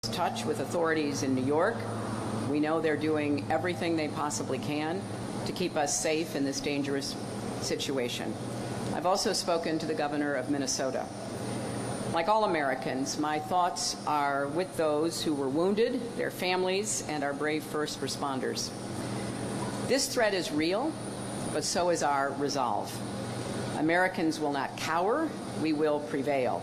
touch with authorities in New York. We know they're doing everything they possibly can to keep us safe in this dangerous situation. I've also spoken to the governor of Minnesota. Like all Americans, my thoughts are with those who were wounded, their families, and our brave first responders. This threat is real, but so is our resolve. Americans will not cower. We will prevail.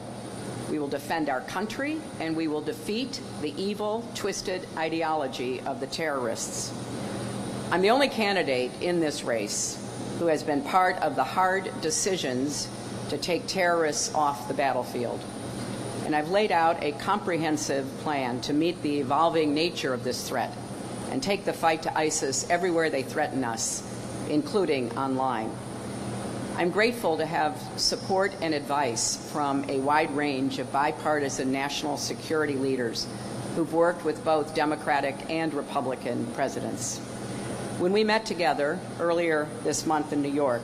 We will defend our country, and we will defeat the evil, twisted ideology of the terrorists. I'm the only candidate in this race who has been part of the hard decisions to take terrorists off the battlefield. And I've laid out a comprehensive plan to meet the evolving nature of this threat and take the fight to ISIS everywhere they threaten us, including online. I'm grateful to have support and advice from a wide range of bipartisan national security leaders who've worked with both Democratic and Republican presidents. When we met together earlier this month in New York,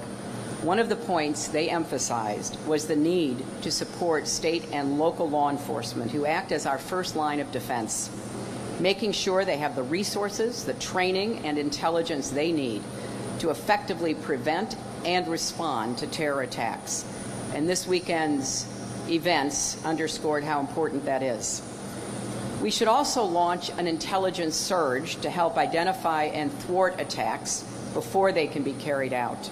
one of the points they emphasized was the need to support state and local law enforcement who act as our first line of defense, making sure they have the resources, the training, and intelligence they need to effectively prevent and respond to terror attacks. And this weekend's events underscored how important that is. We should also launch an intelligence surge to help identify and thwart attacks before they can be carried out.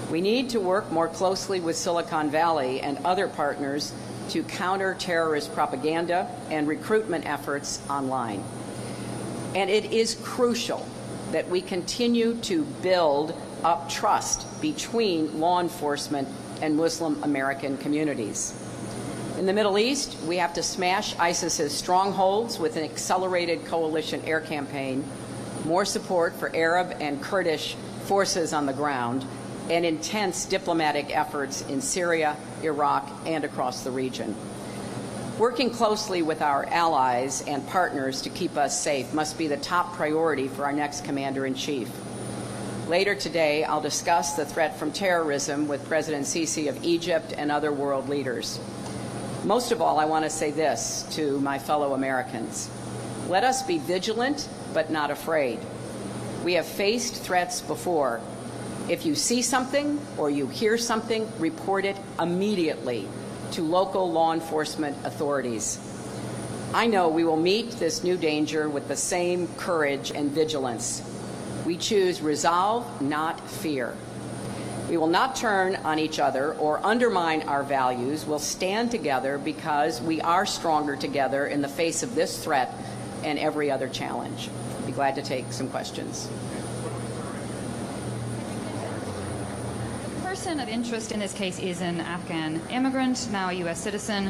We need to work more closely with Silicon Valley and other partners to counter terrorist propaganda and recruitment efforts online. And it is crucial that we continue to build up trust between law enforcement and Muslim American communities. In the Middle East, we have to smash ISIS's strongholds with an accelerated coalition air campaign, more support for Arab and Kurdish forces on the ground, and intense diplomatic efforts in Syria, Iraq, and across the region. Working closely with our allies and partners to keep us safe must be the top priority for our next Commander-in-Chief. Later today, I'll discuss the threat from terrorism with President Sisi of Egypt and other world leaders. Most of all, I want to say this to my fellow Americans. Let us be vigilant, but not afraid. We have faced threats before. If you see something or you hear something, report it immediately to local law enforcement authorities. I know we will meet this new danger with the same courage and vigilance. We choose resolve, not fear. We will not turn on each other or undermine our values. We'll stand together because we are stronger together in the face of this threat and every other challenge. I'd be glad to take some questions. The person of interest in this case is an Afghan immigrant, now a U.S. citizen.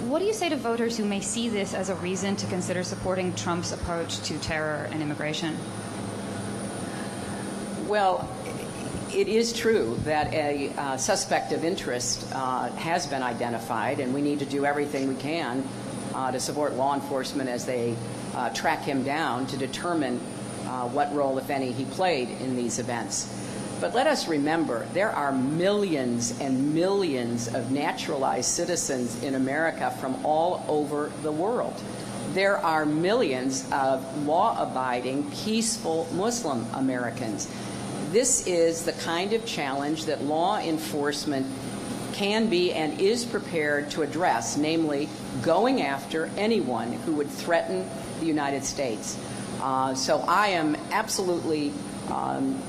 What do you say to voters who may see this as a reason to consider supporting Trump's approach to terror and immigration? Well, it is true that a suspect of interest has been identified, and we need to do everything we can to support law enforcement as they track him down to determine what role, if any, he played in these events. But let us remember, there are millions and millions of naturalized citizens in America from all over the world. There are millions of law-abiding, peaceful Muslim Americans. This is the kind of challenge that law enforcement can be and is prepared to address, namely going after anyone who would threaten the United States. So I am absolutely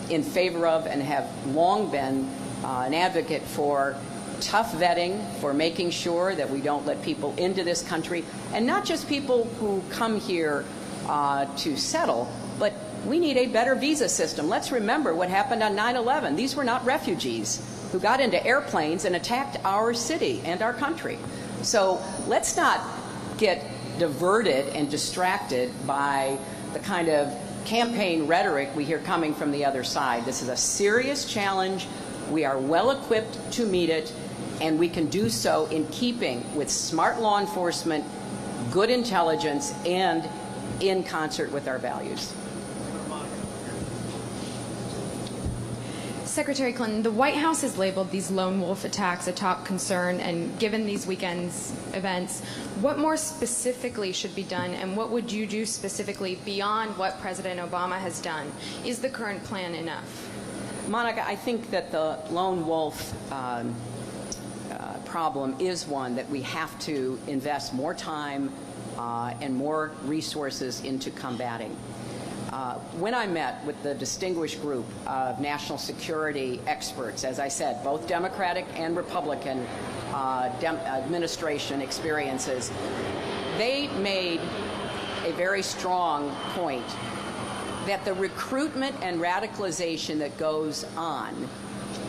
in favor of and have long been an advocate for tough vetting, for making sure that we don't let people into this country, and not just people who come here to settle, but we need a better visa system. Let's remember what happened on 9/11. These were not refugees who got into airplanes and attacked our city and our country. So let's not get diverted and distracted by the kind of campaign rhetoric we hear coming from the other side. This is a serious challenge. We are well equipped to meet it, and we can do so in keeping with smart law enforcement, good intelligence, and in concert with our values. Secretary Clinton, the White House has labeled these lone wolf attacks a top concern, and given these weekend's events, what more specifically should be done, and what would you do specifically beyond what President Obama has done? Is the current plan enough? Monica, I think that the lone wolf problem is one that we have to invest more time and more resources into combating. When I met with the distinguished group of national security experts, as I said, both Democratic and Republican administration experiences, they made a very strong point that the recruitment and radicalization that goes on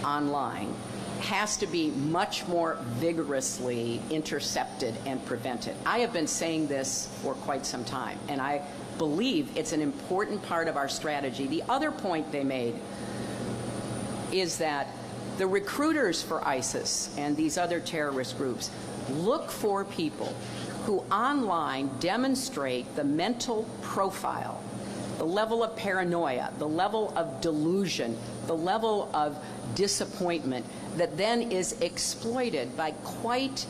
online has to be much more vigorously intercepted and prevented. I have been saying this for quite some time, and I believe it's an important part of our strategy. The other point they made is that the recruiters for ISIS and these other terrorist groups look for people who online demonstrate the mental profile, the level of paranoia, the level of delusion, the level of disappointment that then is exploited by quite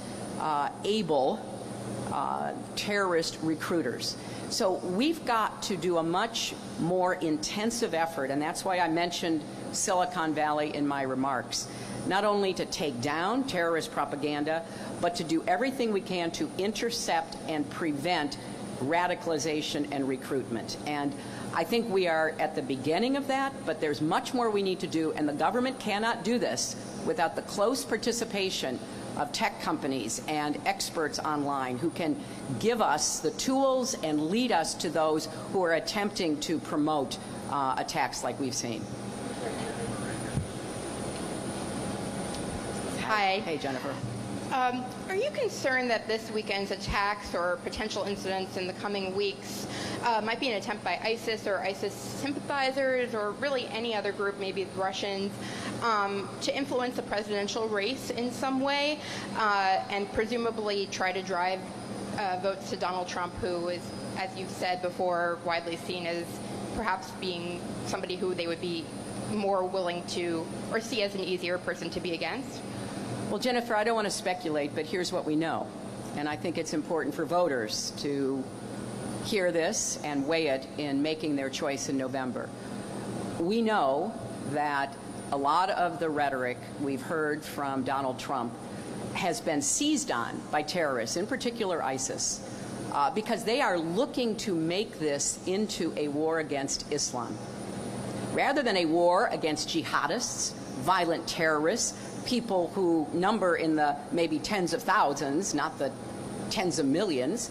able terrorist recruiters. So we've got to do a much more intensive effort, and that's why I mentioned Silicon Valley in my remarks, not only to take down terrorist propaganda, but to do everything we can to intercept and prevent radicalization and recruitment. And I think we are at the beginning of that, but there's much more we need to do, and the government cannot do this without the close participation of tech companies and experts online who can give us the tools and lead us to those who are attempting to promote attacks like we've seen. Hi. Hey, Jennifer. Are you concerned that this weekend's attacks or potential incidents in the coming weeks might be an attempt by ISIS or ISIS sympathizers or really any other group, maybe the Russians, to influence the presidential race in some way and presumably try to drive votes to Donald Trump, who is, as you've said before, widely seen as perhaps being somebody who they would be more willing to or see as an easier person to be against? Well, Jennifer, I don't want to speculate, but here's what we know. And I think it's important for voters to hear this and weigh it in making their choice in November. We know that a lot of the rhetoric we've heard from Donald Trump has been seized on by terrorists, in particular ISIS, because they are looking to make this into a war against Islam. Rather than a war against jihadists, violent terrorists, people who number in the maybe tens of thousands, not the tens of millions,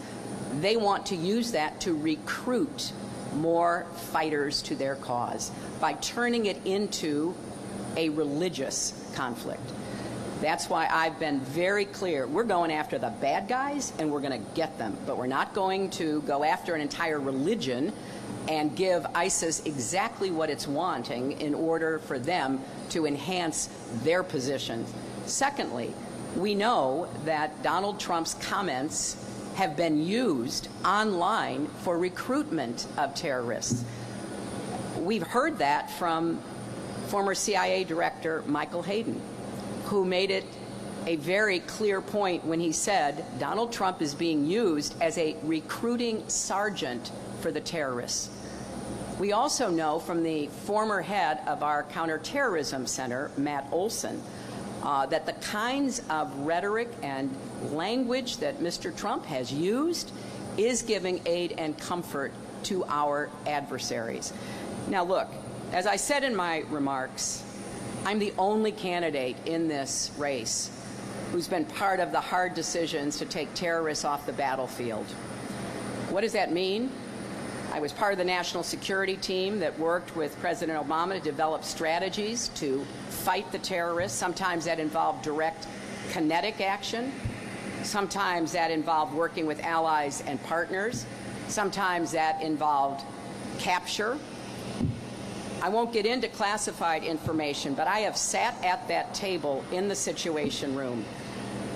they want to use that to recruit more fighters to their cause by turning it into a religious conflict. That's why I've been very clear. We're going after the bad guys, and we're going to get them. But we're not going to go after an entire religion and give ISIS exactly what it's wanting in order for them to enhance their position. Secondly, we know that Donald Trump's comments have been used online for recruitment of terrorists. We've heard that from former CIA Director Michael Hayden, who made it a very clear point when he said Donald Trump is being used as a recruiting sergeant for the terrorists. We also know from the former head of our counterterrorism center, Matt Olson, that the kinds of rhetoric and language that Mr. Trump has used is giving aid and comfort to our adversaries. Now, look, as I said in my remarks, I'm the only candidate in this race who's been part of the hard decisions to take terrorists off the battlefield. What does that mean? I was part of the national security team that worked with President Obama to develop strategies to fight the terrorists. Sometimes that involved direct kinetic action. Sometimes that involved working with allies and partners. Sometimes that involved capture. I won't get into classified information, but I have sat at that table in the Situation Room.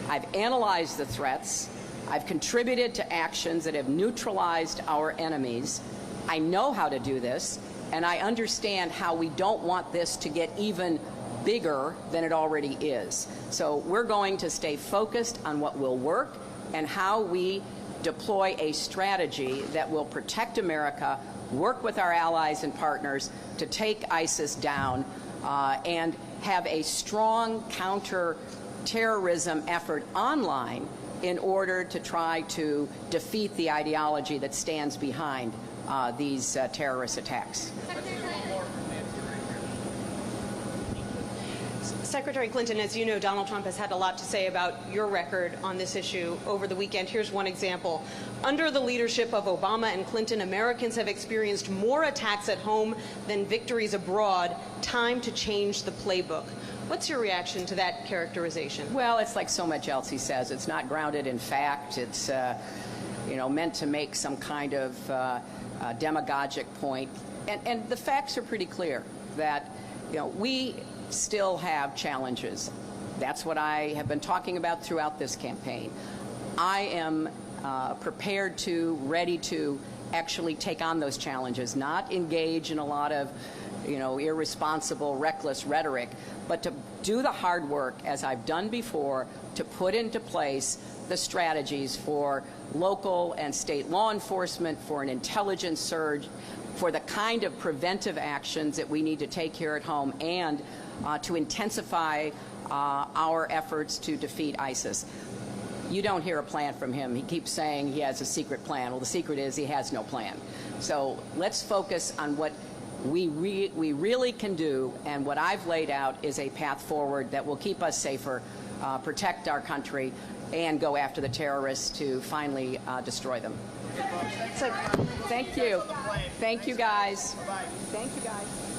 I've analyzed the threats. I've contributed to actions that have neutralized our enemies. I know how to do this, and I understand how we don't want this to get even bigger than it already is. So we're going to stay focused on what will work and how we deploy a strategy that will protect America, work with our allies and partners to take ISIS down, and have a strong counter-terrorism effort online in order to try to defeat the ideology that stands behind these terrorist attacks. Secretary Clinton, as you know, Donald Trump has had a lot to say about your record on this issue over the weekend. Here's one example. Under the leadership of Obama and Clinton, Americans have experienced more attacks at home than victories abroad. Time to change the playbook. What's your reaction to that characterization? Well, it's like so much else he says. It's not grounded in fact. It's meant to make some kind of demagogic point. And the facts are pretty clear that we still have challenges. That's what I have been talking about throughout this campaign. I am prepared to, ready to actually take on those challenges, not engage in a lot of irresponsible, reckless rhetoric, but to do the hard work, as I've done before, to put into place the strategies for local and state law enforcement, for an intelligence surge, for the kind of preventive actions that we need to take here at home, and to intensify our efforts to defeat ISIS. You don't hear a plan from him. He keeps saying he has a secret plan. Well, the secret is he has no plan. So let's focus on what we really can do, and what I've laid out is a path forward that will keep us safer, protect our country, and go after the terrorists to finally destroy them. So, thank you. Thank you, guys. Thank you, guys.